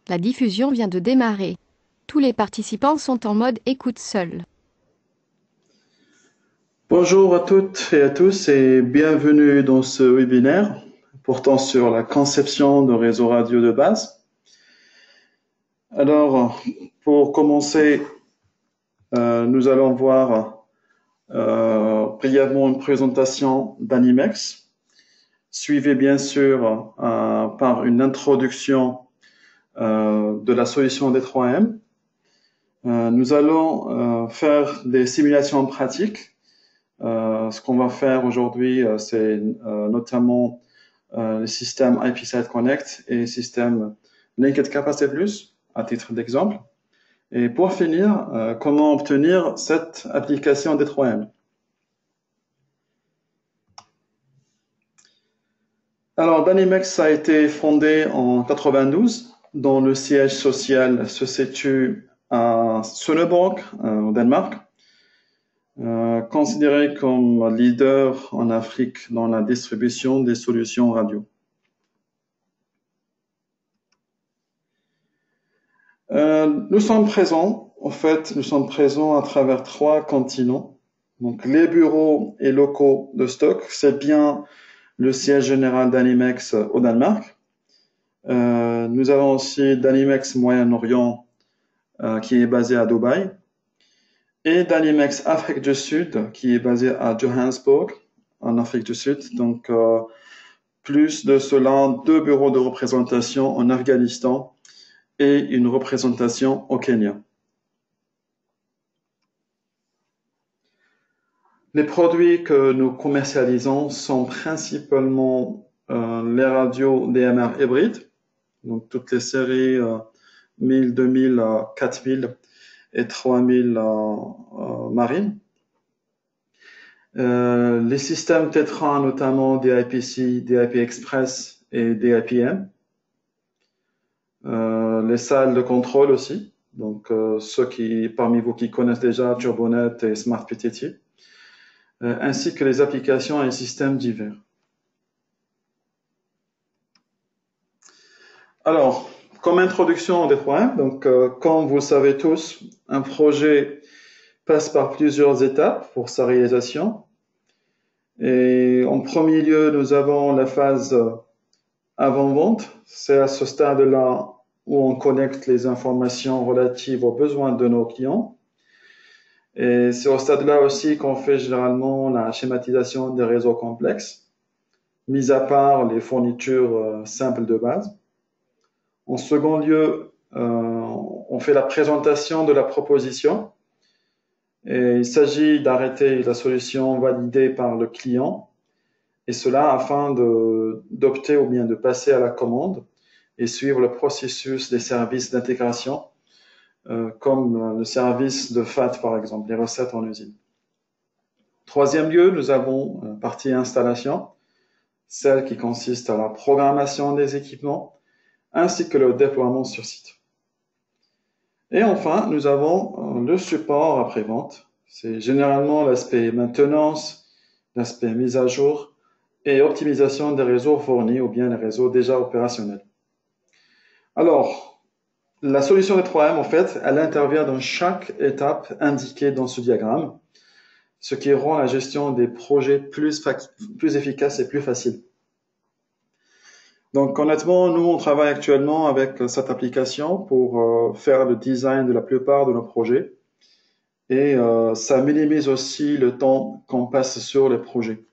La diffusion vient de démarrer. Tous les participants sont en mode écoute seul. Bonjour à toutes et à tous et bienvenue dans ce webinaire portant sur la conception de réseaux radio de base. Alors, pour commencer, nous allons voir brièvement une présentation d'Animex, suivie bien sûr par une introduction de la solution D3M. Nous allons faire des simulations pratiques. Ce qu'on va faire aujourd'hui, c'est notamment le système IP Site Connect et le système Linked Capacitive Plus, à titre d'exemple. Et pour finir, comment obtenir cette application D3M. Alors, Danimex a été fondé en 92, dont le siège social se situe à Sønderborg, au Danemark. Considéré comme leader en Afrique dans la distribution des solutions radio. Nous sommes présents à travers 3 continents. Donc, les bureaux et locaux de stock, c'est bien le siège général d'Animex au Danemark. Nous avons aussi d'Animex Moyen-Orient qui est basé à Dubaï. Et d'Animex Afrique du Sud, qui est basé à Johannesburg, en Afrique du Sud. Donc, plus de cela, 2 bureaux de représentation en Afghanistan et une représentation au Kenya. Les produits que nous commercialisons sont principalement les radios DMR hybrides, donc toutes les séries 1000, 2000, 4000 et 3000 marines. Les systèmes Tetra, notamment DIPC, DIP Express et DIPM. Les salles de contrôle aussi, donc ceux parmi vous qui connaissent déjà Turbonet et SmartPTT, ainsi que les applications et systèmes divers. Alors, comme introduction au D3M, donc comme vous le savez tous, un projet passe par plusieurs étapes pour sa réalisation. Et en premier lieu, nous avons la phase avant-vente. C'est à ce stade-là où on connecte les informations relatives aux besoins de nos clients. Et c'est au stade-là aussi qu'on fait généralement la schématisation des réseaux complexes, mis à part les fournitures simples de base. En second lieu, on fait la présentation de la proposition. Et il s'agit d'arrêter la solution validée par le client, et cela afin d'opter ou bien de passer à la commande et suivre le processus des services d'intégration, comme le service de FAT par exemple, les recettes en usine. Troisième lieu, nous avons une partie installation, celle qui consiste à la programmation des équipements, ainsi que le déploiement sur site. Et enfin, nous avons le support après-vente. C'est généralement l'aspect maintenance, l'aspect mise à jour et optimisation des réseaux fournis ou bien les réseaux déjà opérationnels. Alors, la solution D3M, en fait, elle intervient dans chaque étape indiquée dans ce diagramme, ce qui rend la gestion des projets plus efficace et plus facile. Donc honnêtement, nous, on travaille actuellement avec cette application pour faire le design de la plupart de nos projets. Et ça minimise aussi le temps qu'on passe sur les projets.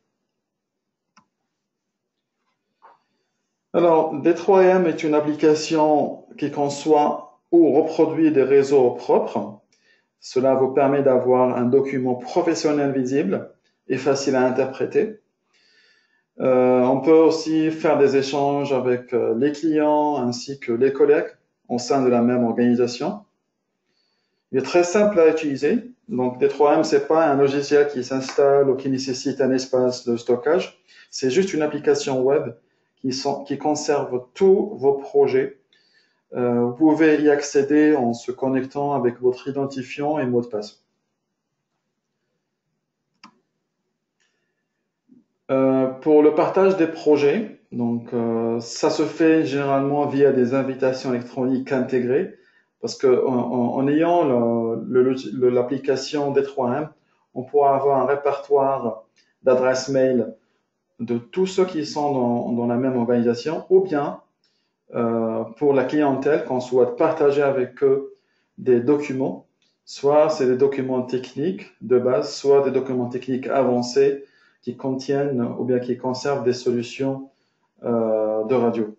Alors, D3M est une application qui conçoit ou reproduit des réseaux propres. Cela vous permet d'avoir un document professionnel visible et facile à interpréter. On peut aussi faire des échanges avec les clients ainsi que les collègues au sein de la même organisation. Il est très simple à utiliser. Donc, D3M, c'est pas un logiciel qui s'installe ou qui nécessite un espace de stockage. C'est juste une application web qui conserve tous vos projets. Vous pouvez y accéder en se connectant avec votre identifiant et mot de passe. Pour le partage des projets, Donc, ça se fait généralement via des invitations électroniques intégrées, parce que en ayant l'application D3M, on pourra avoir un répertoire d'adresses mail de tous ceux qui sont dans la même organisation, ou bien pour la clientèle, qu'on souhaite partager avec eux des documents, soit c'est des documents techniques de base, soit des documents techniques avancés qui contiennent ou bien qui conservent des solutions de radio.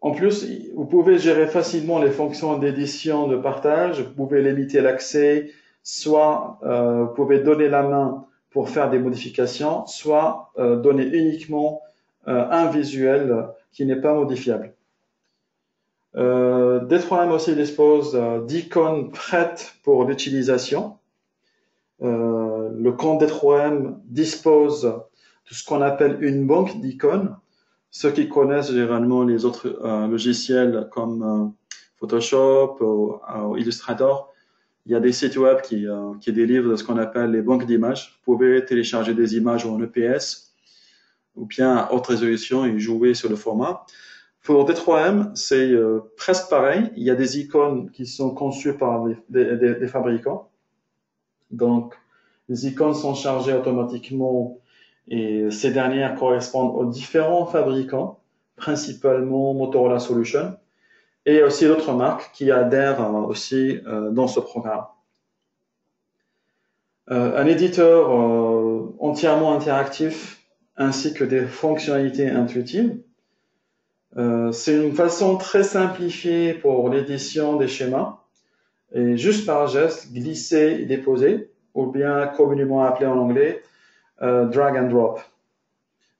En plus, vous pouvez gérer facilement les fonctions d'édition, de partage, vous pouvez limiter l'accès, soit vous pouvez donner la main pour faire des modifications, soit donner uniquement un visuel qui n'est pas modifiable. D3M aussi dispose d'icônes prêtes pour l'utilisation. Le compte D3M dispose de ce qu'on appelle une banque d'icônes. Ceux qui connaissent généralement les autres logiciels comme Photoshop ou Illustrator, il y a des sites web qui délivrent ce qu'on appelle les banques d'images. Vous pouvez télécharger des images en EPS ou bien à haute résolution et jouer sur le format. Pour D3M, c'est presque pareil. Il y a des icônes qui sont conçues par des fabricants. Donc, les icônes sont chargées automatiquement et ces dernières correspondent aux différents fabricants, principalement Motorola Solutions, et aussi d'autres marques qui adhèrent aussi dans ce programme. Un éditeur entièrement interactif ainsi que des fonctionnalités intuitives. C'est une façon très simplifiée pour l'édition des schémas, et juste par geste, glisser et déposer, ou bien communément appelé en anglais drag and drop.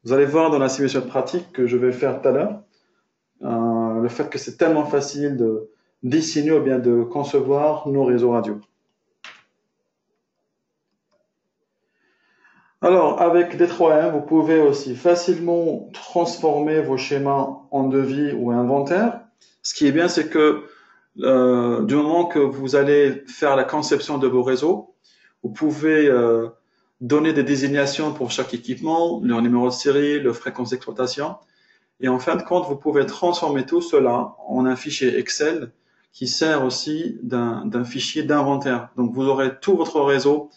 Vous allez voir dans la simulation pratique que je vais faire tout à l'heure, le fait que c'est tellement facile de dessiner ou bien de concevoir nos réseaux radio. Alors, avec D3M, vous pouvez aussi facilement transformer vos schémas en devis ou inventaire. Ce qui est bien, c'est que du moment que vous allez faire la conception de vos réseaux, vous pouvez donner des désignations pour chaque équipement, leur numéro de série, leur fréquence d'exploitation. Et en fin de compte, vous pouvez transformer tout cela en un fichier Excel qui sert aussi d'un fichier d'inventaire. Donc, vous aurez tout votre réseau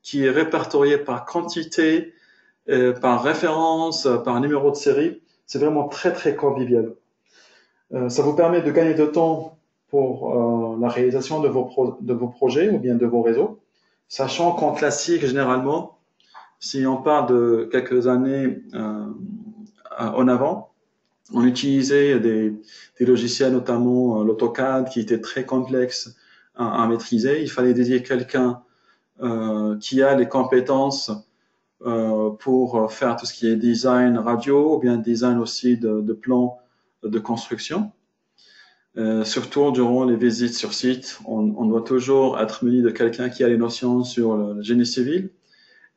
qui est répertorié par quantité, par référence, par numéro de série. C'est vraiment très, très convivial. Ça vous permet de gagner de temps pour la réalisation de vos projets ou bien de vos réseaux, sachant qu'en classique, généralement, si on parle de quelques années en avant, on utilisait des logiciels, notamment l'AutoCAD, qui était très complexe à maîtriser. Il fallait dédier quelqu'un qui a les compétences pour faire tout ce qui est design radio, ou bien design aussi de plans de construction. Surtout durant les visites sur site, on doit toujours être muni de quelqu'un qui a les notions sur le génie civil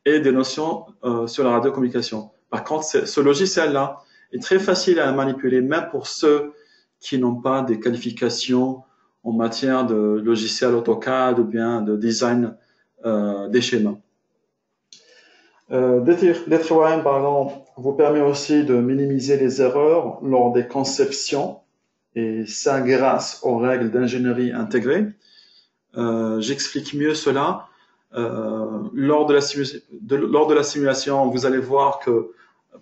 et des notions sur la radiocommunication. Par contre, ce logiciel-là est très facile à manipuler, même pour ceux qui n'ont pas des qualifications en matière de logiciel AutoCAD ou bien de design des schémas. D3M, par exemple, vous permet aussi de minimiser les erreurs lors des conceptions, et ça grâce aux règles d'ingénierie intégrée. J'explique mieux cela. Lors de la simulation, vous allez voir que,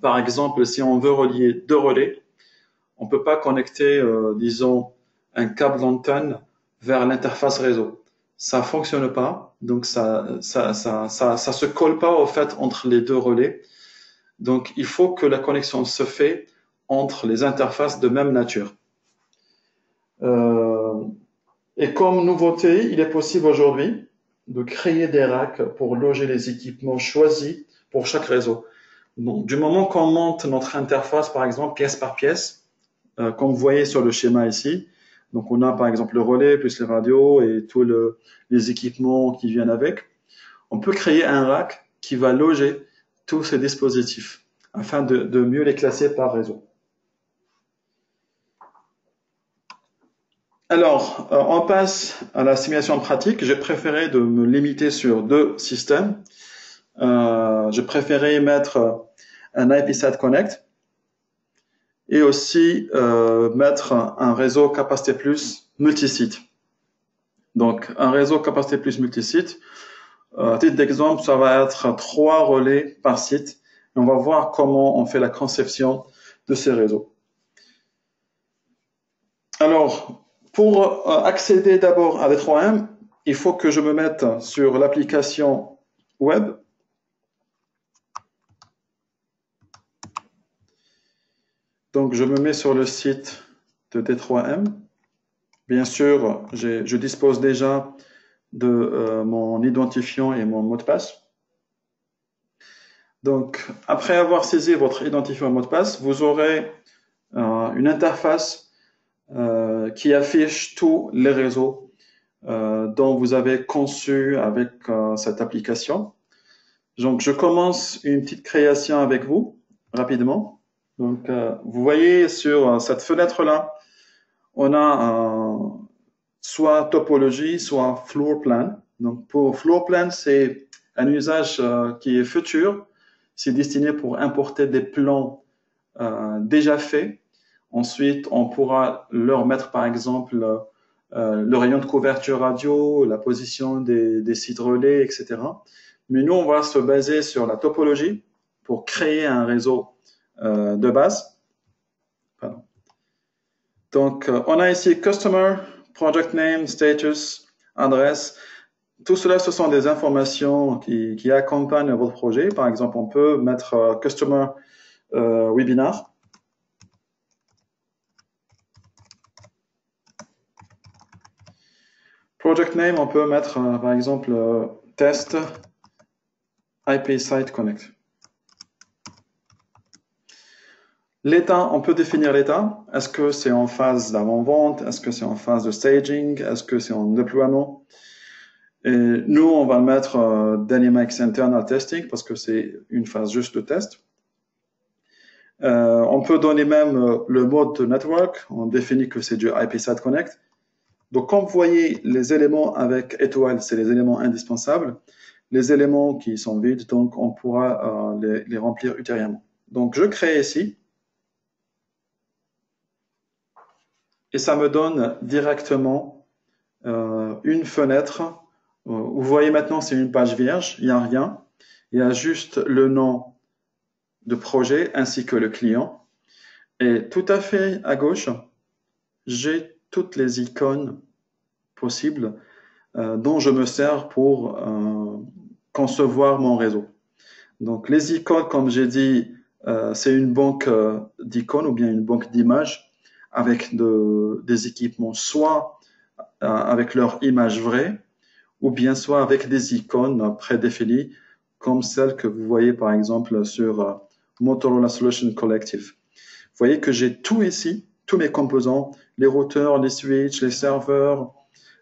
par exemple, si on veut relier deux relais, on ne peut pas connecter, disons, un câble d'antenne vers l'interface réseau. Ça fonctionne pas, donc ça se colle pas au fait entre les deux relais. Donc il faut que la connexion se fait entre les interfaces de même nature. Et comme nouveauté, il est possible aujourd'hui de créer des racks pour loger les équipements choisis pour chaque réseau. Donc, du moment qu'on monte notre interface, par exemple, pièce par pièce, comme vous voyez sur le schéma ici, donc on a par exemple le relais plus les radios et tous les équipements qui viennent avec. On peut créer un rack qui va loger tous ces dispositifs afin de mieux les classer par réseau. Alors, on passe à la simulation pratique. J'ai préféré de me limiter sur deux systèmes. J'ai préféré mettre un IPsat Connect et aussi mettre un réseau capacité plus multisite. Donc, un réseau capacité plus multisite, à titre d'exemple, ça va être 3 relais par site. Et on va voir comment on fait la conception de ces réseaux. Alors, pour accéder d'abord à D3M, il faut que je me mette sur l'application web. Donc, je me mets sur le site de D3M. Bien sûr, je dispose déjà de mon identifiant et mon mot de passe. Donc, après avoir saisi votre identifiant et mot de passe, vous aurez une interface qui affiche tous les réseaux dont vous avez conçu avec cette application. Donc, je commence une petite création avec vous, rapidement. Donc, vous voyez sur cette fenêtre-là, on a soit topologie, soit floor plan. Donc, pour floor plan, c'est un usage qui est futur. C'est destiné pour importer des plans déjà faits. Ensuite, on pourra leur mettre, par exemple, le rayon de couverture radio, la position des sites relais, etc. Mais nous, on va se baser sur la topologie pour créer un réseau de base. Pardon. Donc, on a ici Customer, Project Name, Status, Adresse. Tout cela, ce sont des informations qui accompagnent votre projet. Par exemple, on peut mettre Customer Webinar. Project Name, on peut mettre, par exemple, Test IP Site Connect. L'état, on peut définir l'état. Est-ce que c'est en phase d'avant-vente? Est-ce que c'est en phase de staging? Est-ce que c'est en déploiement? Et nous, on va mettre Dynamics Internal Testing parce que c'est une phase juste de test. On peut donner même le mode de network. On définit que c'est du IP Site Connect. Donc, comme vous voyez, les éléments avec étoile, c'est les éléments indispensables. Les éléments qui sont vides, donc on pourra les remplir ultérieurement. Donc, je crée ici. Et ça me donne directement une fenêtre. Vous voyez maintenant, c'est une page vierge, il n'y a rien. Il y a juste le nom de projet ainsi que le client. Et tout à fait à gauche, j'ai toutes les icônes possibles dont je me sers pour concevoir mon réseau. Donc les icônes, comme j'ai dit, c'est une banque d'icônes ou bien une banque d'images avec des équipements soit avec leur image vraie ou bien soit avec des icônes prédéfinies comme celles que vous voyez par exemple sur Motorola Solution Collective. Vous voyez que j'ai tout ici, tous mes composants, les routeurs, les switches, les serveurs,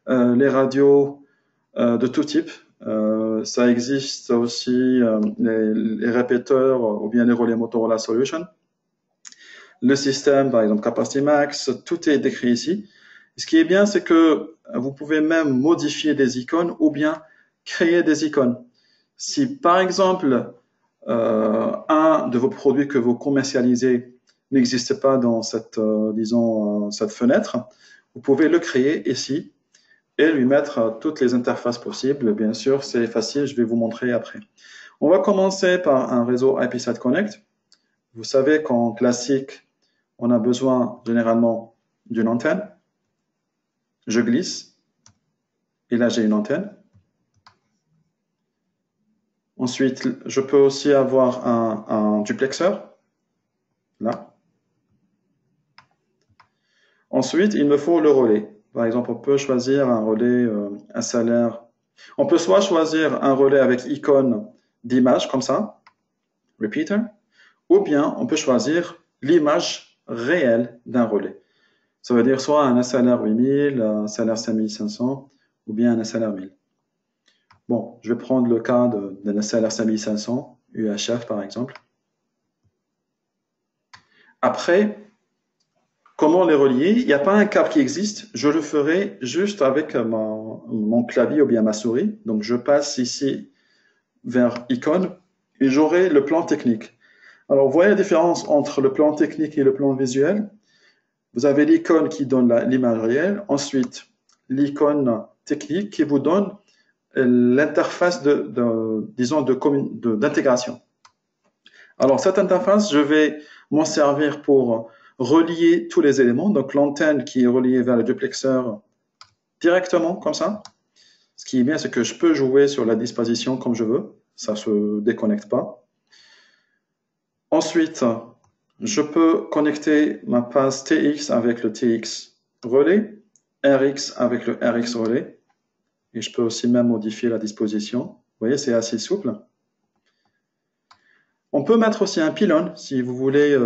les radios de tout type. Ça existe aussi les répéteurs ou bien les relais Motorola Solution. Le système, par exemple Capacity Max, tout est décrit ici. Ce qui est bien, c'est que vous pouvez même modifier des icônes ou bien créer des icônes. Si par exemple, un de vos produits que vous commercialisez n'existe pas dans cette, cette fenêtre, vous pouvez le créer ici et lui mettre toutes les interfaces possibles. Bien sûr, c'est facile, je vais vous montrer après. On va commencer par un réseau IP Site Connect. Vous savez qu'en classique, on a besoin généralement d'une antenne. Je glisse. Et là, j'ai une antenne. Ensuite, je peux aussi avoir un duplexeur. Là. Ensuite, il me faut le relais. Par exemple, on peut choisir un relais, un salaire. On peut soit choisir un relais avec icône d'image, comme ça, repeater, ou bien on peut choisir l'image réelle d'un relais. Ça veut dire soit un SLR 8000, un SLR 5500 ou bien un SLR 1000. Bon, je vais prendre le cas d'un SLR 5500, UHF par exemple. Après, comment les relier? Il n'y a pas un câble qui existe, je le ferai juste avec mon clavier ou bien ma souris. Donc je passe ici vers icône et j'aurai le plan technique. Alors, vous voyez la différence entre le plan technique et le plan visuel. Vous avez l'icône qui donne l'image réelle, ensuite l'icône technique qui vous donne l'interface d'intégration. Alors, cette interface, je vais m'en servir pour relier tous les éléments. Donc, l'antenne qui est reliée vers le duplexeur directement, comme ça. Ce qui est bien, c'est que je peux jouer sur la disposition comme je veux. Ça ne se déconnecte pas. Ensuite, je peux connecter ma passe TX avec le TX relais, RX avec le RX relais. Et je peux aussi même modifier la disposition. Vous voyez, c'est assez souple. On peut mettre aussi un pylône, si vous voulez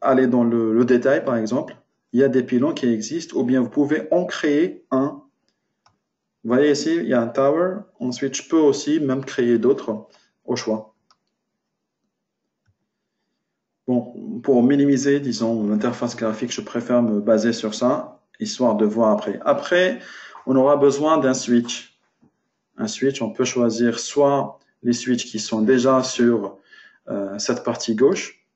aller dans le détail, par exemple. Il y a des pylônes qui existent, ou bien vous pouvez en créer un. Vous voyez ici, il y a un tower. Ensuite, je peux aussi même créer d'autres au choix. Bon, pour minimiser, disons, l'interface graphique, je préfère me baser sur ça, histoire de voir après. Après, on aura besoin d'un switch. Un switch, on peut choisir soit les switches qui sont déjà sur cette partie gauche,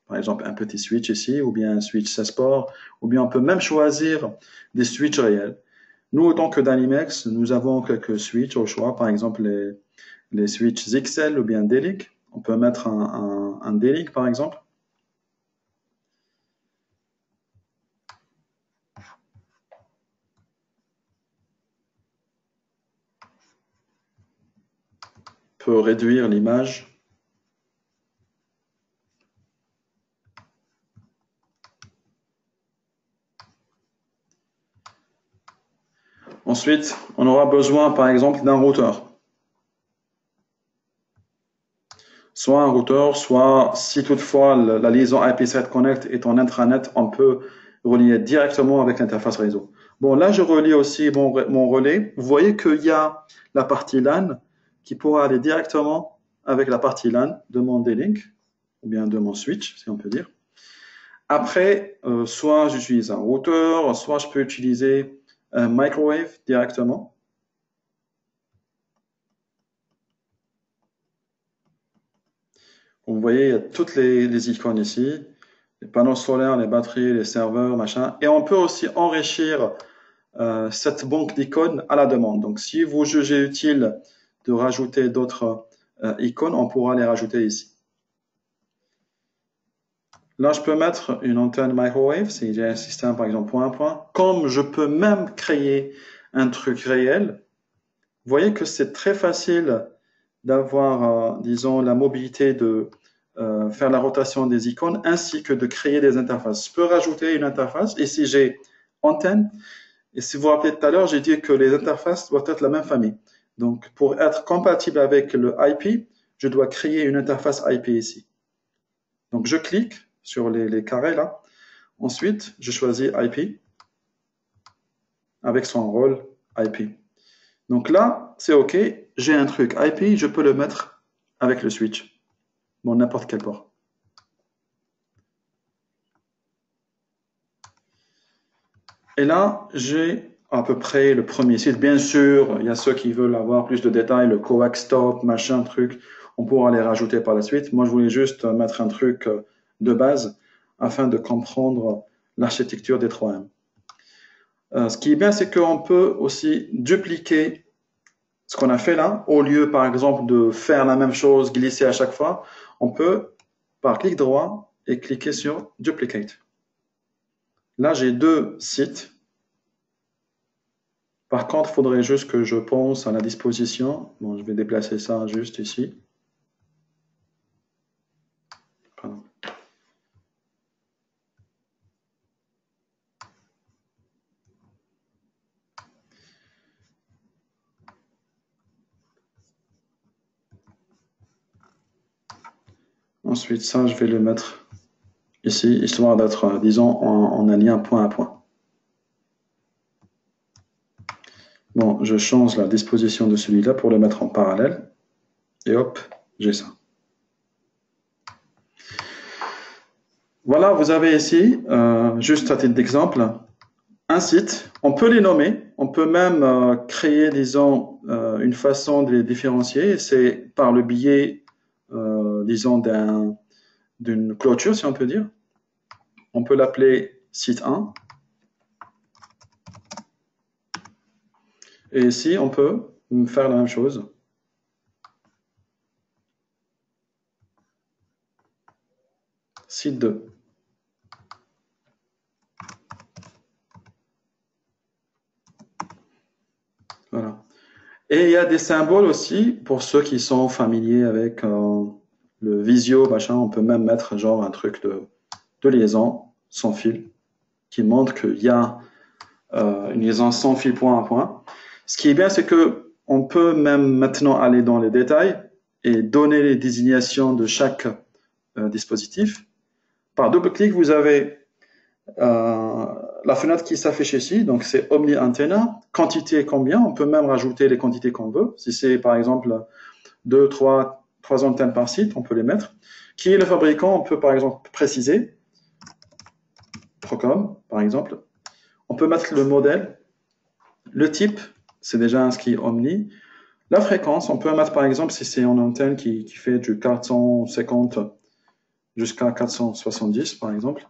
par exemple un petit switch ici, ou bien un switch 16 ports, ou bien on peut même choisir des switches réels. Nous, autant que d'Animex, nous avons quelques switches au choix, par exemple les switches XL ou bien D-Link. On peut mettre un D-Link par exemple. On peut réduire l'image. Ensuite, on aura besoin, par exemple, d'un routeur. Soit un routeur, soit, si toutefois la liaison IP7 Connect est en intranet, on peut relier directement avec l'interface réseau. Bon, là, je relie aussi mon relais. Vous voyez qu'il y a la partie LAN qui pourra aller directement avec la partie LAN de mon D-Link, ou bien de mon switch, si on peut dire. Après, soit j'utilise un routeur, soit je peux utiliser un microwave directement. Vous voyez, il y a toutes les icônes ici, les panneaux solaires, les batteries, les serveurs, machin. Et on peut aussi enrichir cette banque d'icônes à la demande. Donc, si vous jugez utile de rajouter d'autres icônes, on pourra les rajouter ici. Là, je peux mettre une antenne microwave, si j'ai un système, par exemple, point à point. Comme je peux même créer un truc réel, vous voyez que c'est très facile d'avoir, disons, la mobilité de faire la rotation des icônes ainsi que de créer des interfaces. Je peux rajouter une interface. Ici, j'ai antenne. Et si vous vous rappelez tout à l'heure, j'ai dit que les interfaces doivent être la même famille. Donc, pour être compatible avec le IP, je dois créer une interface IP ici. Donc, je clique sur les carrés là. Ensuite, je choisis IP avec son rôle IP. Donc là, c'est OK. J'ai un truc IP, je peux le mettre avec le switch. Bon, n'importe quel port. Et là, j'ai à peu près le premier site. Bien sûr, il y a ceux qui veulent avoir plus de détails, le coax stop, machin, truc. On pourra les rajouter par la suite. Moi, je voulais juste mettre un truc de base afin de comprendre l'architecture des 3M. Ce qui est bien, c'est qu'on peut aussi dupliquer ce qu'on a fait là. Au lieu, par exemple, de faire la même chose, glisser à chaque fois, on peut, par clic droit, et cliquer sur Duplicate. Là, j'ai deux sites. Par contre, il faudrait juste que je pense à la disposition. Bon, je vais déplacer ça juste ici. Pardon. Ensuite, ça, je vais le mettre ici, histoire d'être, disons, en un lien point à point. Bon, je change la disposition de celui-là pour le mettre en parallèle. Et hop, j'ai ça. Voilà, vous avez ici, juste à titre d'exemple, un site. On peut les nommer. On peut même créer, disons, une façon de les différencier. C'est par le biais, disons, d'une clôture, si on peut dire. On peut l'appeler site 1. Et ici, on peut faire la même chose. Site 2. Voilà. Et il y a des symboles aussi, pour ceux qui sont familiers avec le visio, machin, on peut même mettre genre un truc de liaison sans fil, qui montre qu'il y a une liaison sans fil point à point. Ce qui est bien, c'est que on peut même maintenant aller dans les détails et donner les désignations de chaque dispositif. Par double-clic, vous avez la fenêtre qui s'affiche ici, donc c'est Omni Antenna, quantité combien, on peut même rajouter les quantités qu'on veut. Si c'est par exemple 2, 3 antennes par site, on peut les mettre. Qui est le fabricant, on peut par exemple préciser. Procom, par exemple. On peut mettre le modèle, le type, c'est déjà inscrit Omni. La fréquence, on peut mettre par exemple si c'est une antenne qui fait du 450 jusqu'à 470 par exemple.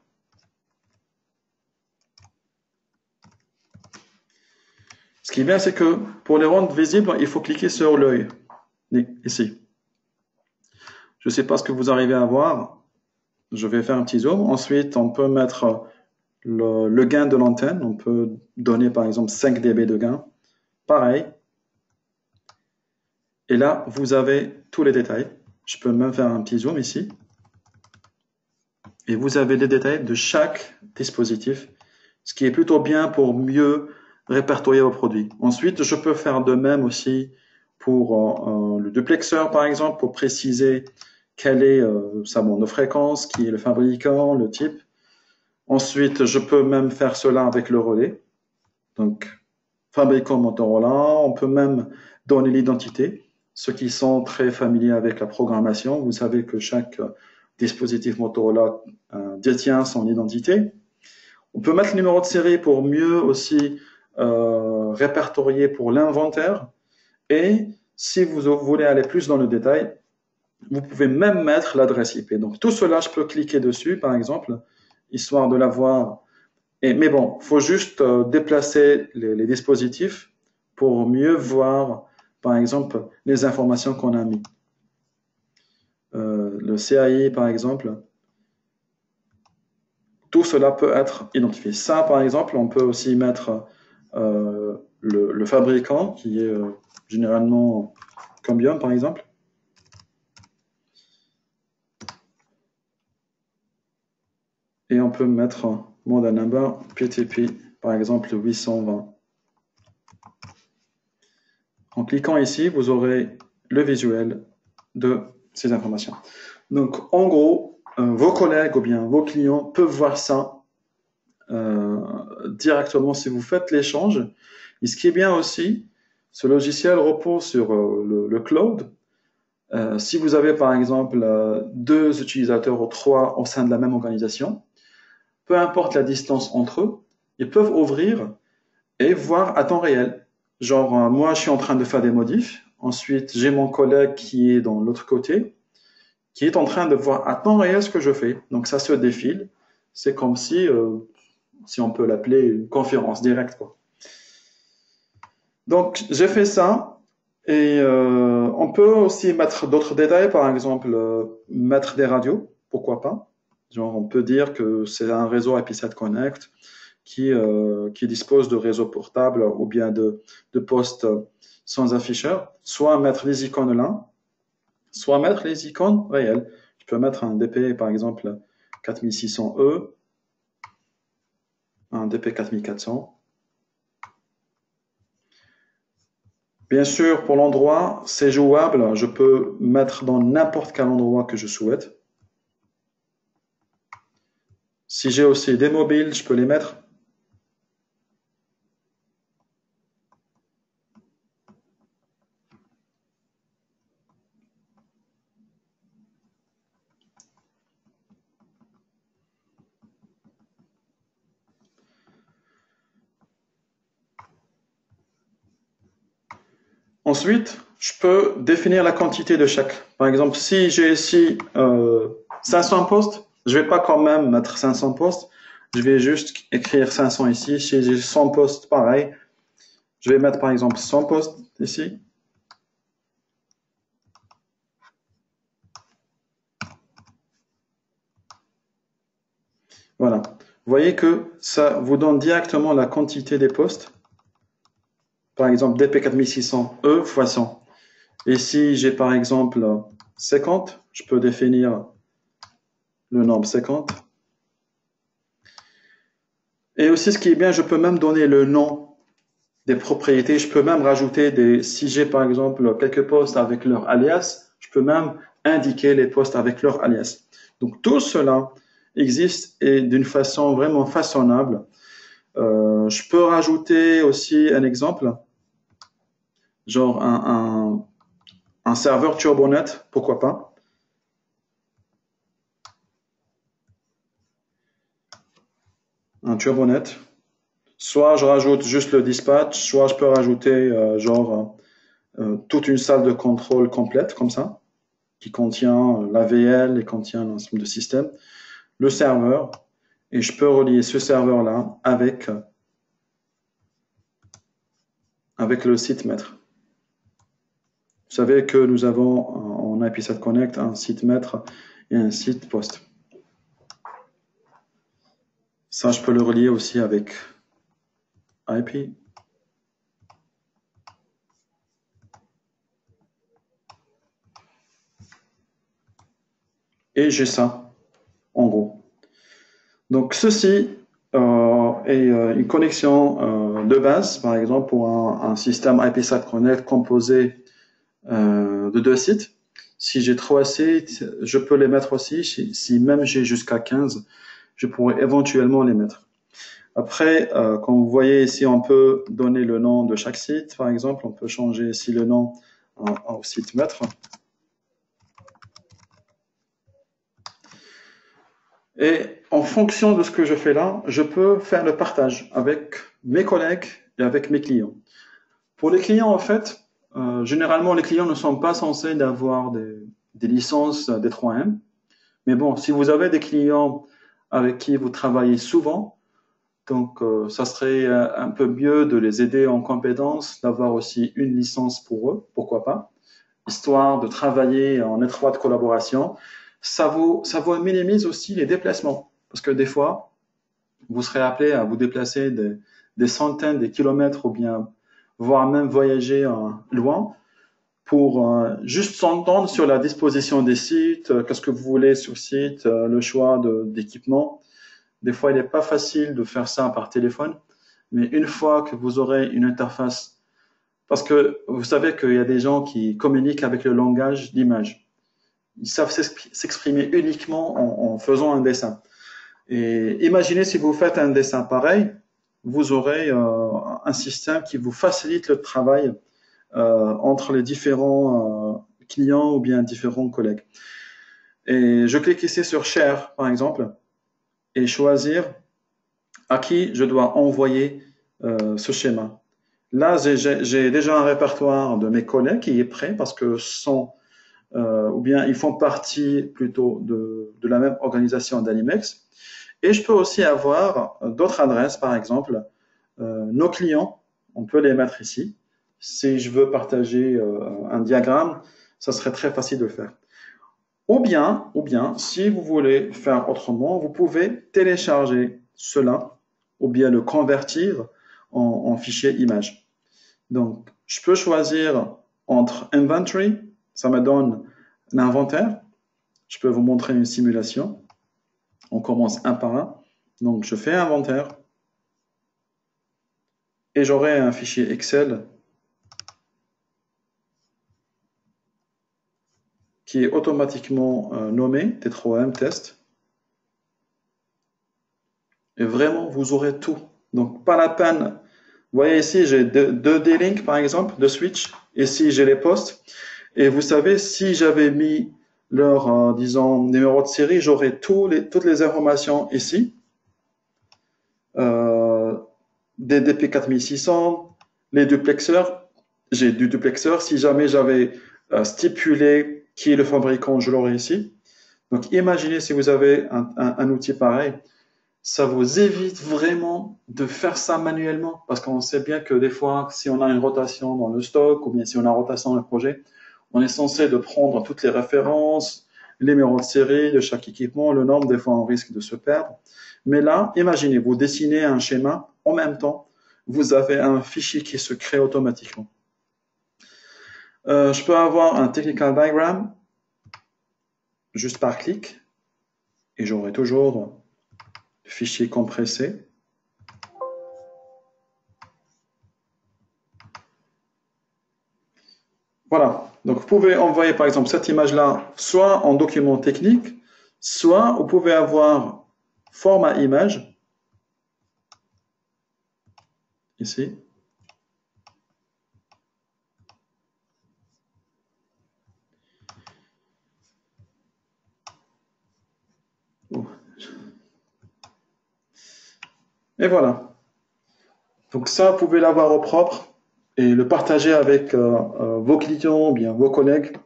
Ce qui est bien, c'est que pour les rendre visibles, il faut cliquer sur l'œil, ici. Je ne sais pas ce que vous arrivez à voir. Je vais faire un petit zoom. Ensuite, on peut mettre le gain de l'antenne. On peut donner par exemple 5 dB de gain. Pareil. Et là, vous avez tous les détails. Je peux même faire un petit zoom ici. Et vous avez les détails de chaque dispositif, ce qui est plutôt bien pour mieux répertorier vos produits. Ensuite, je peux faire de même aussi pour le duplexeur, par exemple, pour préciser quelle est sa bande de fréquence, qui est le fabricant, le type. Ensuite, je peux même faire cela avec le relais. Donc, fabricant Motorola, on peut même donner l'identité. Ceux qui sont très familiers avec la programmation, vous savez que chaque dispositif Motorola détient son identité. On peut mettre le numéro de série pour mieux aussi répertorier pour l'inventaire. Et si vous voulez aller plus dans le détail, vous pouvez même mettre l'adresse IP. Donc tout cela, je peux cliquer dessus, par exemple, histoire de l'avoir. Mais bon, il faut juste déplacer les dispositifs pour mieux voir, par exemple, les informations qu'on a mis. Le CAI, par exemple, tout cela peut être identifié. Ça, par exemple, on peut aussi mettre le fabricant, qui est généralement Cambium, par exemple. Et on peut mettre model number PTP, par exemple 820. En cliquant ici, vous aurez le visuel de ces informations. Donc, en gros, vos collègues ou bien vos clients peuvent voir ça directement si vous faites l'échange. Et ce qui est bien aussi, ce logiciel repose sur le cloud. Si vous avez par exemple 2 utilisateurs ou 3 au sein de la même organisation, peu importe la distance entre eux, ils peuvent ouvrir et voir à temps réel. Genre, moi, je suis en train de faire des modifs. Ensuite, j'ai mon collègue qui est dans l'autre côté, qui est en train de voir à temps réel ce que je fais. Donc, ça se défile. C'est comme si on peut l'appeler une conférence directe, quoi. Donc, j'ai fait ça. Et on peut aussi mettre d'autres détails, par exemple, mettre des radios, pourquoi pas. Genre, on peut dire que c'est un réseau IP7 Connect qui dispose de réseaux portables ou bien de postes sans afficheur, soit mettre les icônes là, soit mettre les icônes réelles. Je peux mettre un DP, par exemple, 4600E, un DP 4400. Bien sûr, pour l'endroit, c'est jouable. Je peux mettre dans n'importe quel endroit que je souhaite. Si j'ai aussi des mobiles, je peux les mettre. Ensuite, je peux définir la quantité de chaque. Par exemple, si j'ai ici 500 postes, je vais pas quand même mettre 500 postes. Je vais juste écrire 500 ici. Si j'ai 100 postes, pareil. Je vais mettre par exemple 100 postes ici. Voilà. Vous voyez que ça vous donne directement la quantité des postes. Par exemple, DP4600E fois 100. Et si j'ai par exemple 50, je peux définir le nombre 50. Et aussi, ce qui est bien, je peux même donner le nom des propriétés. Je peux même rajouter si j'ai par exemple quelques postes avec leur alias, je peux même indiquer les postes avec leur alias. Donc tout cela existe et d'une façon vraiment façonnable. Je peux rajouter aussi un exemple, genre un serveur Turbonet, pourquoi pas. Un Turbonet. Soit je rajoute juste le dispatch, soit je peux rajouter toute une salle de contrôle complète comme ça, qui contient l'AVL et contient l'ensemble de systèmes, le serveur, et je peux relier ce serveur-là avec le site maître. Vous savez que nous avons en IP7 Connect un site maître et un site poste. Ça, je peux le relier aussi avec IP. Et j'ai ça, en gros. Donc, ceci est une connexion de base, par exemple, pour un système IP7 Connect composé de 2 sites. Si j'ai 3 sites, je peux les mettre aussi. Si même j'ai jusqu'à 15, je pourrais éventuellement les mettre. Après, comme vous voyez ici, on peut donner le nom de chaque site. Par exemple, on peut changer ici le nom au site maître. Et en fonction de ce que je fais là, je peux faire le partage avec mes collègues et avec mes clients. Pour les clients, en fait, généralement, les clients ne sont pas censés d'avoir des licences D3M. Mais bon, si vous avez des clients avec qui vous travaillez souvent, donc ça serait un peu mieux de les aider en compétences, d'avoir aussi une licence pour eux, pourquoi pas, histoire de travailler en étroite collaboration. Ça vous minimise aussi les déplacements, parce que des fois, vous serez appelé à vous déplacer des centaines de kilomètres ou bien voire même voyager loin pour juste s'entendre sur la disposition des sites, qu'est-ce que vous voulez sur site, le choix d'équipement. Des fois, il n'est pas facile de faire ça par téléphone, mais une fois que vous aurez une interface, parce que vous savez qu'il y a des gens qui communiquent avec le langage d'image. Ils savent s'exprimer uniquement en faisant un dessin. Et imaginez si vous faites un dessin pareil, vous aurez un système qui vous facilite le travail entre les différents clients ou bien différents collègues. Et je clique ici sur Share, par exemple, et choisir à qui je dois envoyer ce schéma. Là, j'ai déjà un répertoire de mes collègues qui est prêt parce que ou bien ils font partie plutôt de la même organisation d'Animex. Et je peux aussi avoir d'autres adresses, par exemple, nos clients, on peut les mettre ici. Si je veux partager un diagramme, ça serait très facile de le faire. Ou bien, si vous voulez faire autrement, vous pouvez télécharger cela ou bien le convertir en fichier image. Donc, je peux choisir entre Inventory, ça me donne un inventaire. Je peux vous montrer une simulation. On commence un par un. Donc, je fais inventaire et j'aurai un fichier Excel qui est automatiquement nommé T3M test. Et vraiment, vous aurez tout. Donc, pas la peine. Vous voyez ici, j'ai deux D-Link, par exemple, de switch. Ici, j'ai les postes. Et vous savez, si j'avais mis leur, disons, numéro de série, j'aurais toutes les informations ici. Des DP4600, les duplexeurs. J'ai du duplexeur. Si jamais j'avais stipulé qui est le fabricant, je l'aurais ici. Donc, imaginez si vous avez un outil pareil, ça vous évite vraiment de faire ça manuellement, parce qu'on sait bien que des fois, si on a une rotation dans le stock, ou bien si on a une rotation dans le projet, on est censé de prendre toutes les références, les numéros de série de chaque équipement, le nombre, des fois on risque de se perdre. Mais là, imaginez, vous dessinez un schéma, en même temps, vous avez un fichier qui se crée automatiquement. Je peux avoir un technical diagram, juste par clic, et j'aurai toujours le fichier compressé. Voilà, donc vous pouvez envoyer par exemple cette image-là soit en document technique, soit vous pouvez avoir format image, ici. Et voilà. Donc ça, vous pouvez l'avoir au propre et le partager avec vos clients ou bien vos collègues,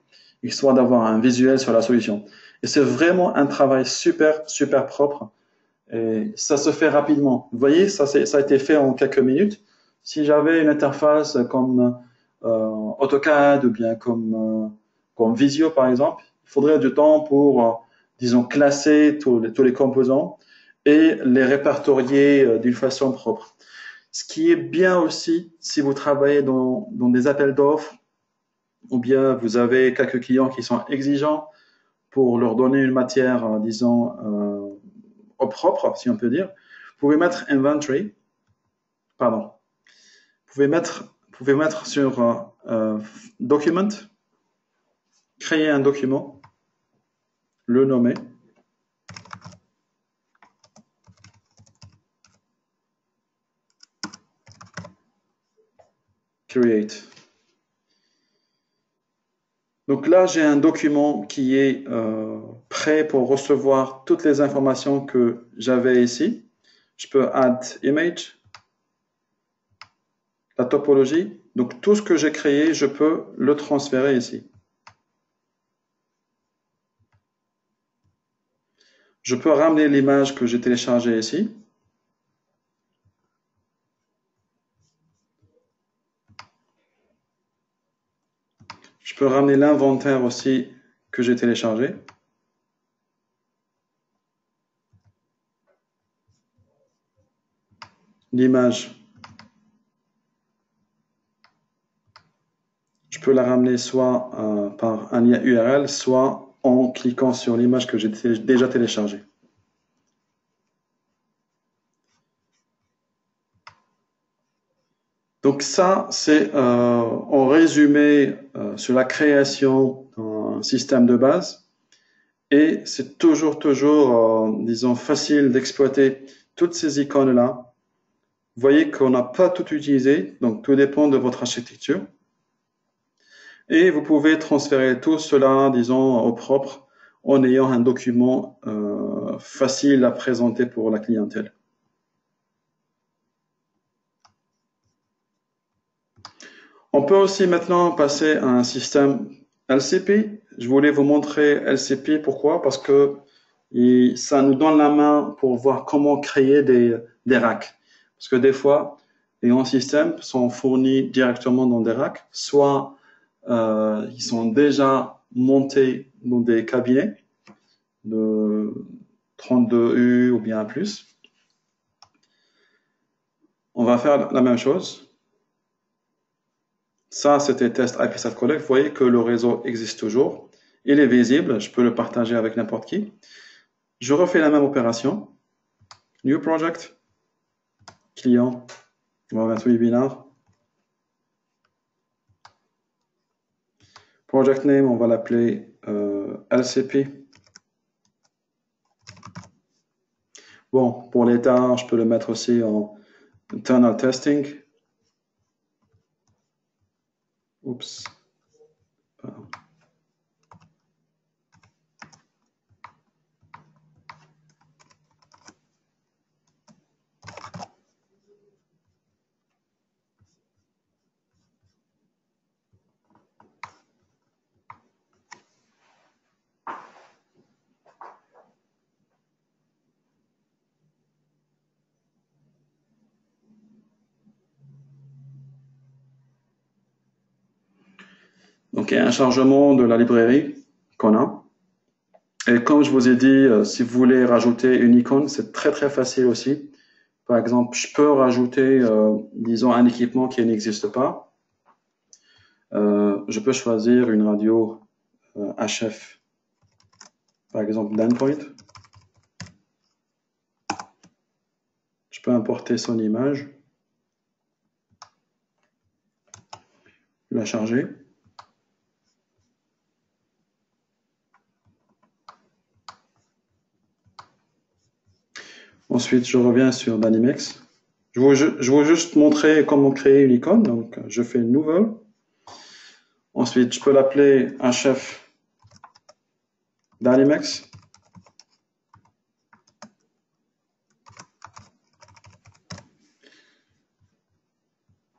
histoire d'avoir un visuel sur la solution. Et c'est vraiment un travail super, super propre. Et ça se fait rapidement. Vous voyez, ça a été fait en quelques minutes. Si j'avais une interface comme AutoCAD ou bien comme Visio, par exemple, il faudrait du temps pour, disons, classer tous les composants et les répertorier d'une façon propre. Ce qui est bien aussi, si vous travaillez dans des appels d'offres, ou bien vous avez quelques clients qui sont exigeants pour leur donner une matière, disons, au propre, si on peut dire, vous pouvez mettre inventory, pardon, vous pouvez mettre sur document, créer un document, le nommer, create. Donc là, j'ai un document qui est prêt pour recevoir toutes les informations que j'avais ici. Je peux add image, la topologie. Donc tout ce que j'ai créé, je peux le transférer ici. Je peux ramener l'image que j'ai téléchargée ici. Je peux ramener l'inventaire aussi que j'ai téléchargé. L'image, je peux la ramener soit par un lien URL, soit en cliquant sur l'image que j'ai déjà téléchargée. Donc ça, c'est en résumé sur la création d'un système de base. Et c'est toujours, disons, facile d'exploiter toutes ces icônes-là. Vous voyez qu'on n'a pas tout utilisé, donc tout dépend de votre architecture. Et vous pouvez transférer tout cela, disons, au propre, en ayant un document facile à présenter pour la clientèle. On peut aussi maintenant passer à un système LCP. Je voulais vous montrer LCP, pourquoi? Parce que ça nous donne la main pour voir comment créer des racks. Parce que des fois, les grands systèmes sont fournis directement dans des racks, soit ils sont déjà montés dans des cabinets de 32U ou bien plus. On va faire la même chose. Ça, c'était test IPsat Collect. Vous voyez que le réseau existe toujours. Il est visible. Je peux le partager avec n'importe qui. Je refais la même opération. New project. Client. On va mettre webinar. Project name, on va l'appeler LCP. Bon, pour l'état, je peux le mettre aussi en internal testing. Oups. Pardon. Donc, il y a un chargement de la librairie qu'on a. Et comme je vous ai dit, si vous voulez rajouter une icône, c'est très très facile aussi. Par exemple, je peux rajouter, disons, un équipement qui n'existe pas. Je peux choisir une radio HF, par exemple d'Endpoint. Je peux importer son image, la charger. Ensuite, je reviens sur Dynamics. Je veux juste montrer comment créer une icône. Donc, je fais une nouvelle. Ensuite, je peux l'appeler HF Dynamics.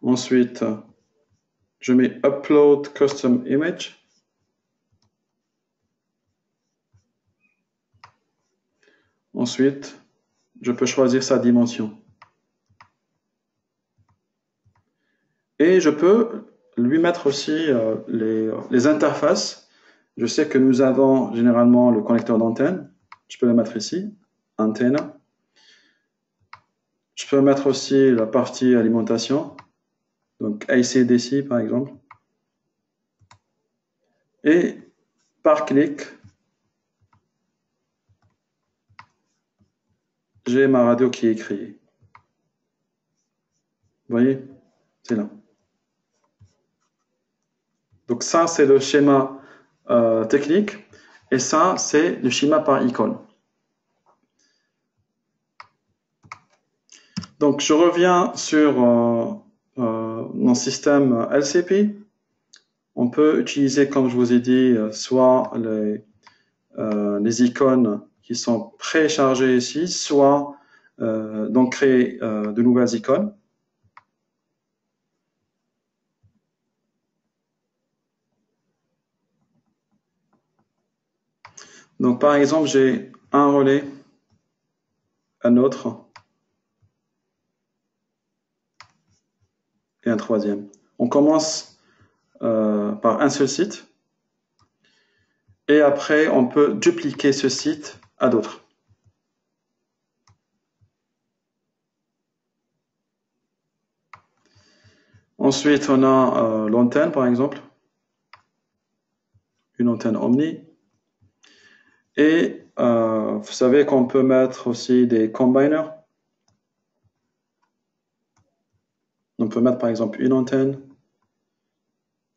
Ensuite, je mets Upload Custom Image. Ensuite, je peux choisir sa dimension. Et je peux lui mettre aussi les interfaces. Je sais que nous avons généralement le connecteur d'antenne. Je peux le mettre ici, antenne. Je peux mettre aussi la partie alimentation, donc AC/DC par exemple. Et par clic, j'ai ma radio qui est créée. Vous voyez, c'est là. Donc ça, c'est le schéma technique. Et ça, c'est le schéma par icône. Donc, je reviens sur mon système LCP. On peut utiliser, comme je vous ai dit, soit les icônes qui sont préchargées ici, soit donc créer de nouvelles icônes. Donc, par exemple, j'ai un relais, un autre et un troisième. On commence par un seul site et après, on peut dupliquer ce site à d'autres. Ensuite, on a l'antenne, par exemple, une antenne Omni. Et vous savez qu'on peut mettre aussi des combiners. On peut mettre par exemple une antenne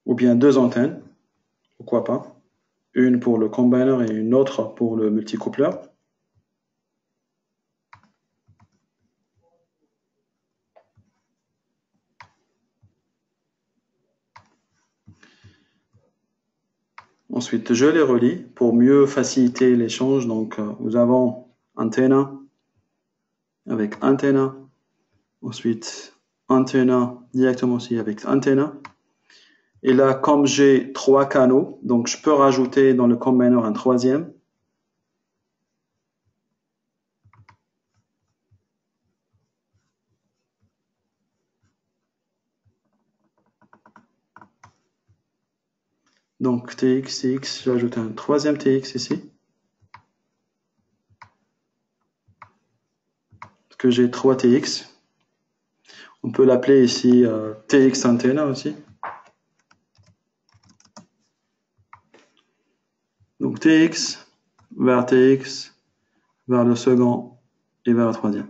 ou bien deux antennes, pourquoi pas. Une pour le combiner et une autre pour le multicoupleur. Ensuite, je les relie pour mieux faciliter l'échange. Donc, nous avons antenna avec antenna. Ensuite, antenna directement aussi avec antenna. Et là, comme j'ai 3 canaux, donc je peux rajouter dans le combiner un troisième. Donc TX, TX, j'ajoute un troisième TX ici. Parce que j'ai 3 TX. On peut l'appeler ici TX antenna aussi. Donc TX vers TX, vers le second et vers le troisième.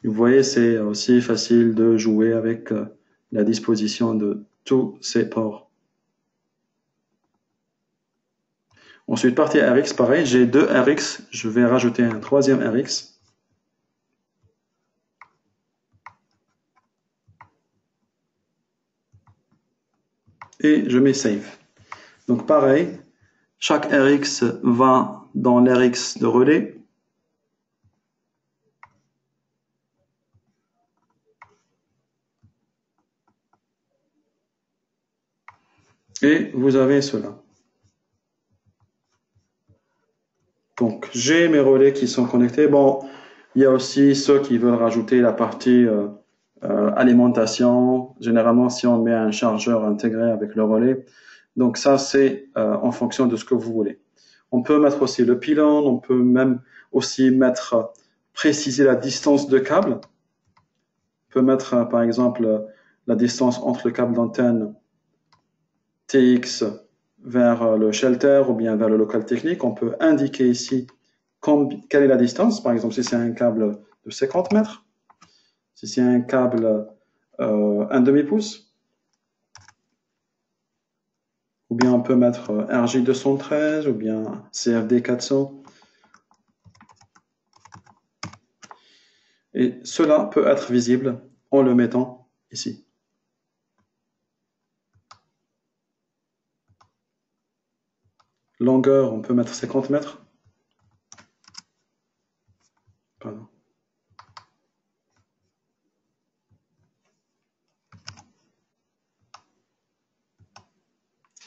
Vous voyez, c'est aussi facile de jouer avec la disposition de tous ces ports. Ensuite, partie RX, pareil, j'ai 2 RX, je vais rajouter un troisième RX. Et je mets Save. Donc pareil, chaque RX va dans l'RX de relais. Et vous avez cela. Donc, j'ai mes relais qui sont connectés. Bon, il y a aussi ceux qui veulent rajouter la partie alimentation, généralement si on met un chargeur intégré avec le relais. Donc ça, c'est en fonction de ce que vous voulez. On peut mettre aussi le pylône, on peut même aussi mettre, préciser la distance de câble. On peut mettre par exemple la distance entre le câble d'antenne TX vers le shelter ou bien vers le local technique. On peut indiquer ici quelle est la distance. Par exemple, si c'est un câble de 50 mètres, si c'est un câble un demi-pouce, ou bien on peut mettre RJ213 ou bien CFD 400. Et cela peut être visible en le mettant ici. Longueur, on peut mettre 50 mètres. Pardon.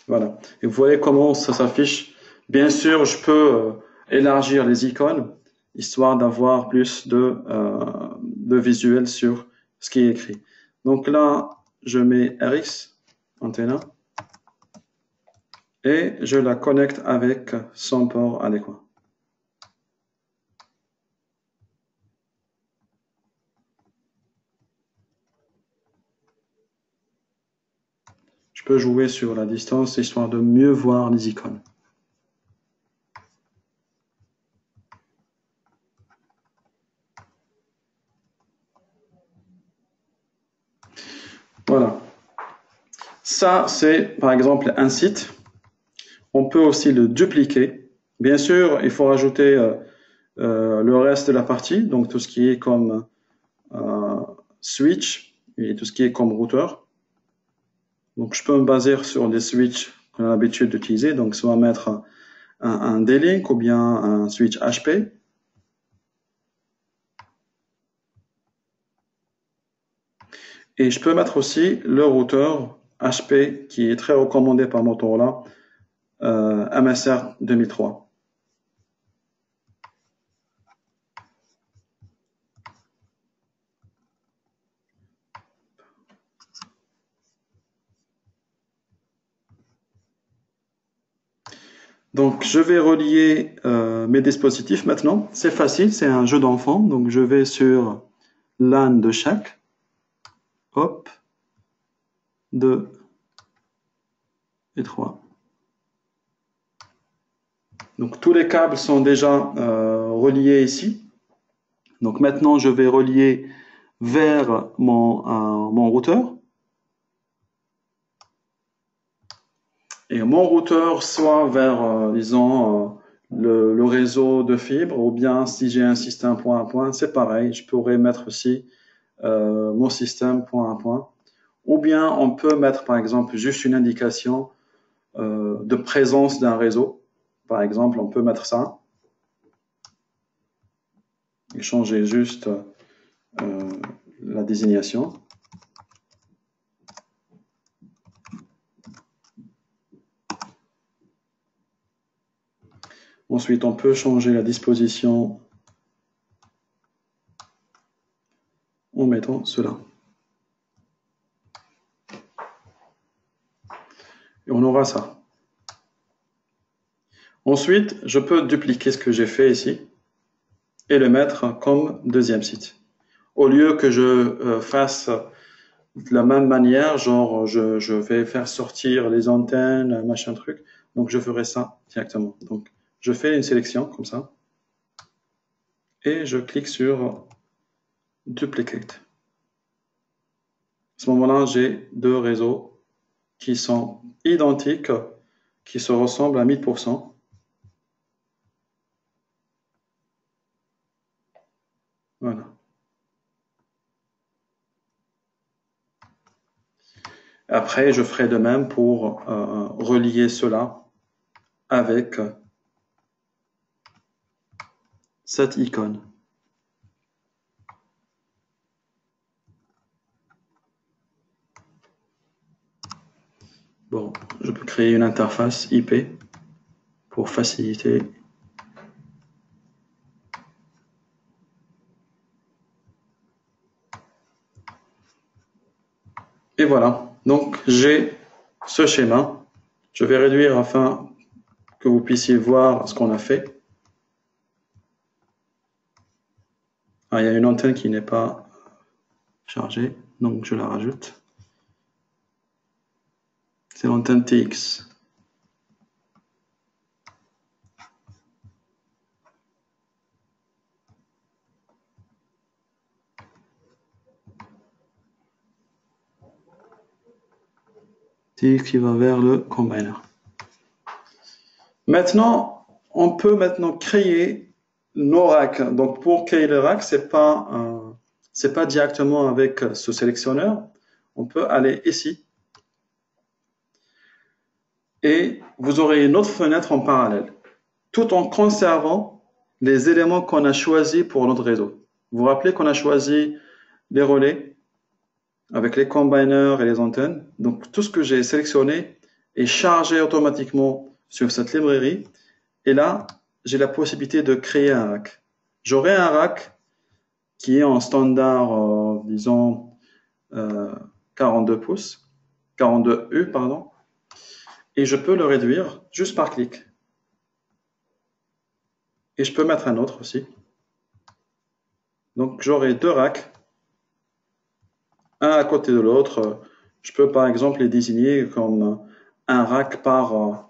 Voilà. Et vous voyez comment ça s'affiche. Bien sûr, je peux élargir les icônes, histoire d'avoir plus de visuel sur ce qui est écrit. Donc là, je mets RX, antenna, et je la connecte avec son port adéquat. Je peux jouer sur la distance, histoire de mieux voir les icônes. Voilà. Ça, c'est par exemple un site. On peut aussi le dupliquer. Bien sûr, il faut rajouter le reste de la partie, donc tout ce qui est comme switch et tout ce qui est comme routeur. Donc, je peux me baser sur des switches qu'on a l'habitude d'utiliser, donc soit mettre un D-Link ou bien un switch HP. Et je peux mettre aussi le routeur HP qui est très recommandé par Motorola, MSR 2003. Donc, je vais relier mes dispositifs maintenant. C'est facile, c'est un jeu d'enfant. Donc, je vais sur LAN de chaque. Hop. 2 et 3. Donc, tous les câbles sont déjà reliés ici. Donc, maintenant, je vais relier vers mon routeur. Et mon routeur, soit vers, disons, le réseau de fibre, ou bien si j'ai un système point à point, c'est pareil. Je pourrais mettre aussi mon système point à point. Ou bien on peut mettre, par exemple, juste une indication de présence d'un réseau. Par exemple, on peut mettre ça. Et changer juste la désignation. Ensuite, on peut changer la disposition en mettant cela. Et on aura ça. Ensuite, je peux dupliquer ce que j'ai fait ici et le mettre comme deuxième site. Au lieu que je fasse de la même manière, genre je vais faire sortir les antennes, machin truc, donc je ferai ça directement. Donc je fais une sélection comme ça et je clique sur Duplicate. À ce moment-là, j'ai deux réseaux qui sont identiques, qui se ressemblent à 1000%. Voilà. Après, je ferai de même pour relier cela avec cette icône. Bon, je peux créer une interface IP pour faciliter. Et voilà, donc j'ai ce schéma. Je vais réduire afin que vous puissiez voir ce qu'on a fait. Ah, il y a une antenne qui n'est pas chargée, donc je la rajoute. C'est l'antenne TX. TX qui va vers le combiner. Maintenant, on peut créer nos racks. Donc pour créer le rack, c'est pas directement avec ce sélectionneur. On peut aller ici et vous aurez une autre fenêtre en parallèle, tout en conservant les éléments qu'on a choisis pour notre réseau. Vous vous rappelez qu'on a choisi les relais avec les combiners et les antennes. Donc tout ce que j'ai sélectionné est chargé automatiquement sur cette librairie. Et là, j'ai la possibilité de créer un rack. J'aurai un rack qui est en standard, disons, 42 pouces, 42 U, pardon. Et je peux le réduire juste par clic. Et je peux mettre un autre aussi. Donc j'aurai deux racks, un à côté de l'autre. Je peux par exemple les désigner comme un rack par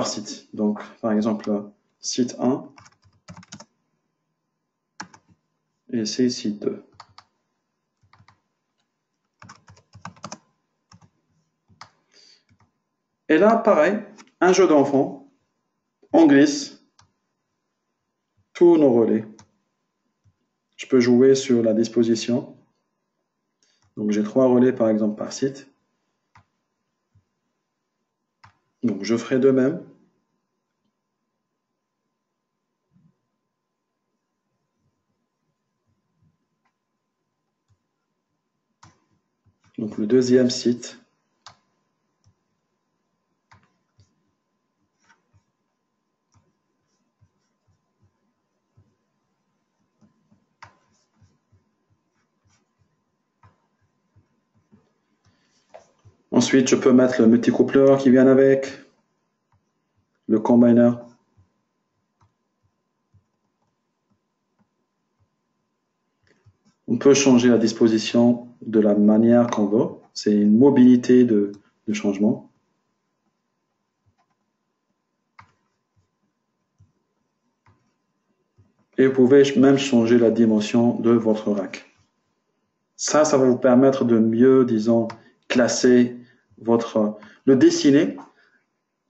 site. Donc par exemple site 1 et c'est site 2. Et là pareil, un jeu d'enfant, on glisse tous nos relais. Je peux jouer sur la disposition. Donc j'ai 3 relais par exemple par site. Donc je ferai de même. Donc le deuxième site. Ensuite, je peux mettre le multicoupleur qui vient avec, le combiner. On peut changer la disposition de la manière qu'on veut. C'est une mobilité de changement. Et vous pouvez même changer la dimension de votre rack. Ça va vous permettre de mieux, disons, classer le dessiner.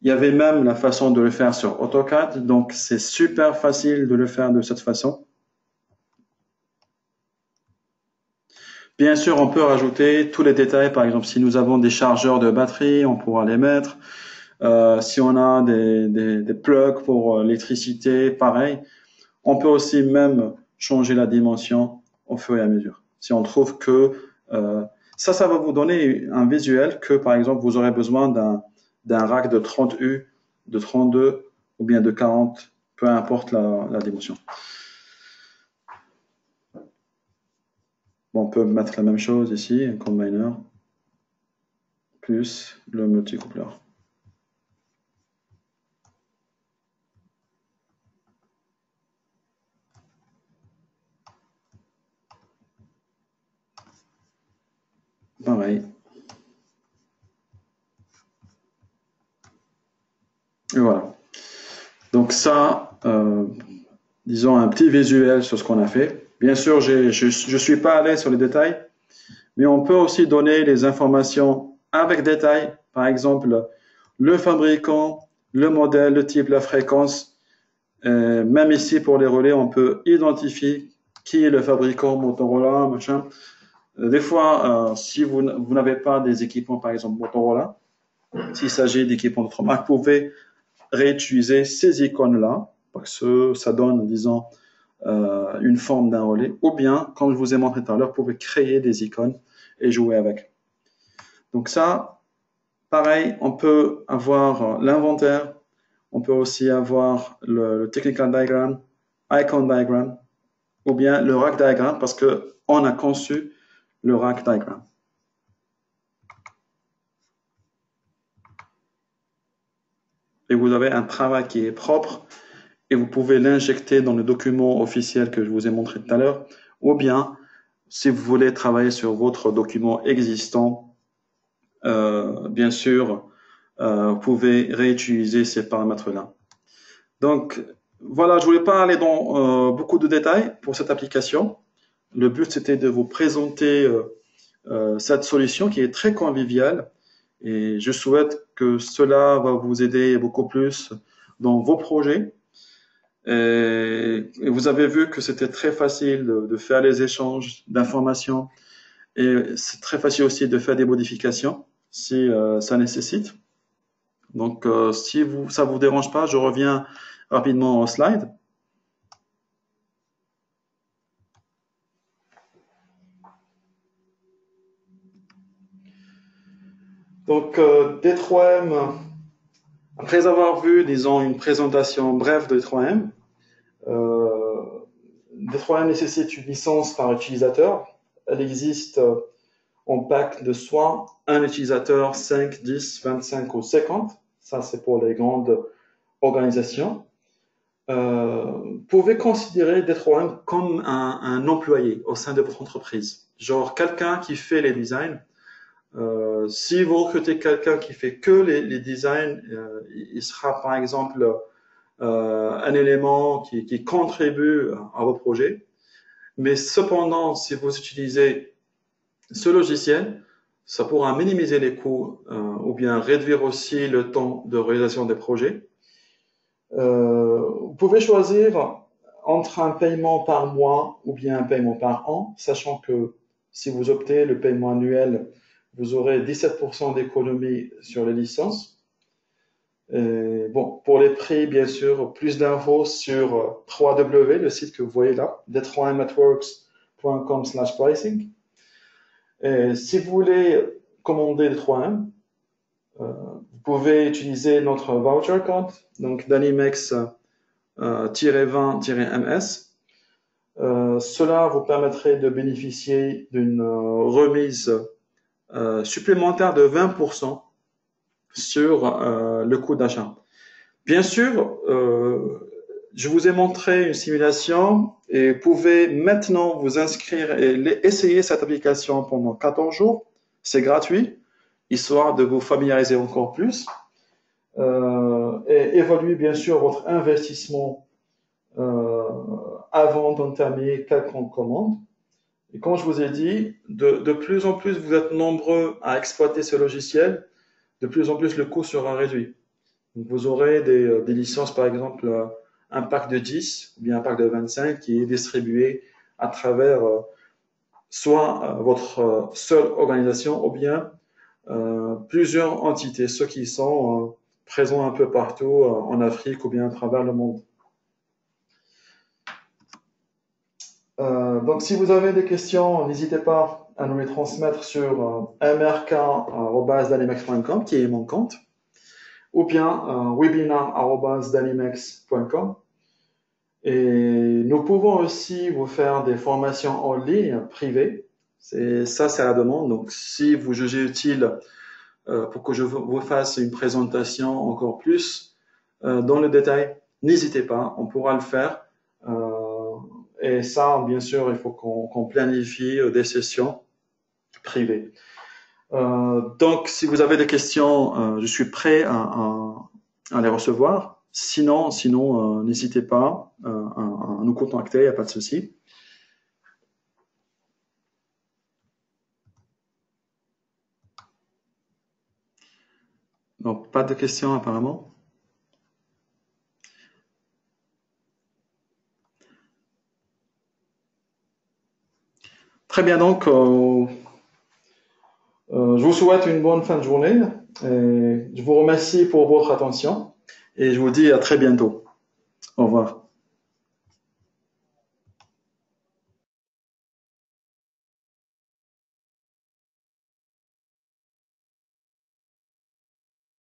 Il y avait même la façon de le faire sur AutoCAD, donc c'est super facile de le faire de cette façon. Bien sûr, on peut rajouter tous les détails. Par exemple, si nous avons des chargeurs de batterie, on pourra les mettre. Si on a des plugs pour l'électricité, pareil. On peut aussi même changer la dimension au fur et à mesure. Si on trouve que ça va vous donner un visuel que, par exemple, vous aurez besoin d'un rack de 30 U, de 32 ou bien de 40, peu importe la dimension. Bon, on peut mettre la même chose ici, un combiner, plus le multicoupleur. Pareil. Et voilà. Donc ça, disons un petit visuel sur ce qu'on a fait. Bien sûr, je suis pas allé sur les détails, mais on peut aussi donner les informations avec détail. Par exemple, le fabricant, le modèle, le type, la fréquence. Même ici, pour les relais, on peut identifier qui est le fabricant, Motorola, machin. Des fois, si vous n'avez pas des équipements, par exemple Motorola, s'il s'agit d'équipements d'autres marques, vous pouvez réutiliser ces icônes-là, parce que ça donne, disons, une forme d'un relais, ou bien, comme je vous ai montré tout à l'heure, vous pouvez créer des icônes et jouer avec. Donc ça, pareil, on peut avoir l'inventaire, on peut aussi avoir le technical diagram, icon diagram, ou bien le rack diagram, parce qu'on a conçu le rack diagram. et vous avez un travail qui est propre et vous pouvez l'injecter dans le document officiel que je vous ai montré tout à l'heure, ou bien si vous voulez travailler sur votre document existant, bien sûr, vous pouvez réutiliser ces paramètres-là. Donc, voilà, je ne voulais pas aller dans beaucoup de détails pour cette application. Le but, c'était de vous présenter cette solution qui est très conviviale et je souhaite que cela va vous aider beaucoup plus dans vos projets. Et vous avez vu que c'était très facile de faire les échanges d'informations et c'est très facile aussi de faire des modifications si ça nécessite. Donc, si ça vous dérange pas, je reviens rapidement au slide. Donc, D3M, après avoir vu, disons, une présentation brève de D3M, D3M nécessite une licence par utilisateur. Elle existe en pack de soit un utilisateur, 5, 10, 25 ou 50. Ça, c'est pour les grandes organisations. Vous pouvez considérer D3M comme un employé au sein de votre entreprise. Genre quelqu'un qui fait les designs. Si vous recrutez quelqu'un qui fait que les designs, il sera par exemple un élément qui contribue à vos projets. Mais cependant, si vous utilisez ce logiciel, ça pourra minimiser les coûts ou bien réduire aussi le temps de réalisation des projets. Vous pouvez choisir entre un paiement par mois ou bien un paiement par an, sachant que si vous optez le paiement annuel, vous aurez 17% d'économie sur les licences. Et bon, pour les prix, bien sûr, plus d'infos sur www, le site que vous voyez là, d3matworks.com/pricing. Et si vous voulez commander D3M, vous pouvez utiliser notre voucher code, donc Danimex-20-MS. Cela vous permettrait de bénéficier d'une remise supplémentaire de 20% sur le coût d'achat. Bien sûr, je vous ai montré une simulation et vous pouvez maintenant vous inscrire et essayer cette application pendant 14 jours. C'est gratuit, histoire de vous familiariser encore plus et évaluer bien sûr votre investissement avant d'entamer quelconque commande. Et comme je vous ai dit, de plus en plus vous êtes nombreux à exploiter ce logiciel, de plus en plus le coût sera réduit. Donc vous aurez des licences, par exemple, un pack de 10 ou bien un pack de 25 qui est distribué à travers soit votre seule organisation ou bien plusieurs entités, ceux qui sont présents un peu partout en Afrique ou bien à travers le monde. Donc si vous avez des questions, n'hésitez pas à nous les transmettre sur mrk@danimex.com qui est mon compte, ou bien webinar@danimex.com. Et nous pouvons aussi vous faire des formations en ligne privées. C'est à la demande. Donc, si vous jugez utile pour que je vous fasse une présentation encore plus dans le détail, n'hésitez pas, on pourra le faire. Et ça, bien sûr, il faut qu'on planifie des sessions privées. Donc, si vous avez des questions, je suis prêt à les recevoir. Sinon, n'hésitez pas à nous contacter, il n'y a pas de souci. Donc, pas de questions apparemment. Très bien, donc, je vous souhaite une bonne fin de journée. Et je vous remercie pour votre attention et je vous dis à très bientôt. Au revoir.